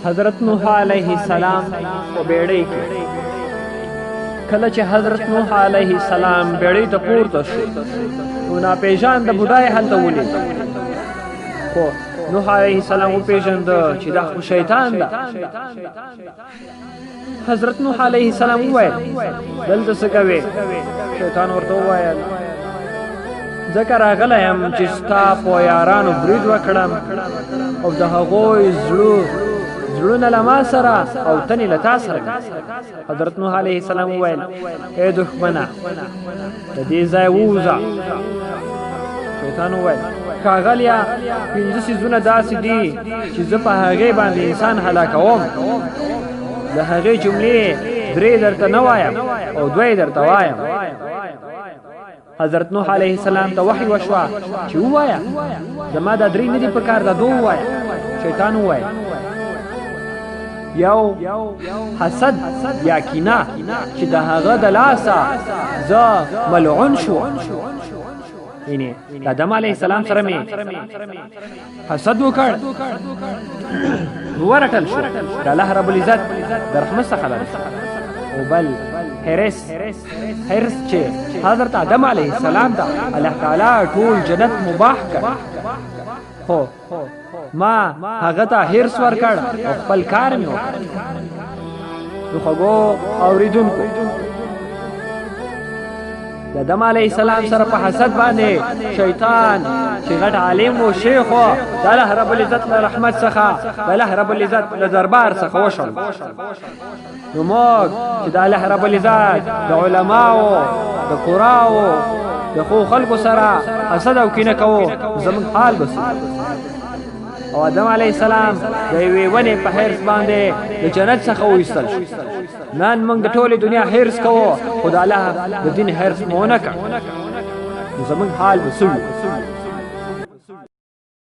حضرت نوح علیه السلام په بیړۍ کې کله چې حضرت نوح علیه السلام بیړۍ ته پورته شو نو ناپېژانده بوډای هلته ولید خو نوح علیه السلام وپېژانده چې دا خو شیطان ده حضرت نوح علیه السلام وویل دلته څه کوې شیطان ورته وویل ځکه راغلی یم چې ستا په یارانو برید وکړم او د هغوی زړونه له ما سره او تنې له تا سره حضرت نوح علیه السلام وویل ای دښمنه د دې ځای ووځه شیطان وویل ښاغلیه 5 څیزونه داسې دي چې زه په هغې باندې انسان هلاکوم د هغې جملې 3 درته نه وایم او 2 درته وایم حضرت نوح علیه السلام ته وحی وشوه چې ووایه زما دا 3 نه دي په کار دا 2 ووایه شیطان وویل یو حسد یا کینه چې د هغه د لاسه زه ملعون شو یعنی د آدم علیه السلام سره مې حسد وکړ ورټل شو د الله رب العزت د رحمت څخه لري او بل حرص چې حضرت آدم علیه السلام ته الله تعالی ټول جنت مباح کړ خو ما هغه ته حرص ورکړ او خپل کار مې وکړ نو خوږو اورېدونکو د آدم علیه السلام سره په حسد باندې شیطان چې غټ عالم و شیخ و د الله رب العزت له رحمت څخه د الله رب العزت له دربار څخه وشړ نو موږ چې د الله رب العزت د علماو د قراو د ښو خلکو سره حسد او کینه کوو زموږ حال به او آدم علیه السلام د یوې ونې په حرص باندې د جنت څخه وایستل شو نن موږ د ټولې دنیا حرص کوو خو د الله د دین حرص مو ونه کړ نو زموږ حال به څه وي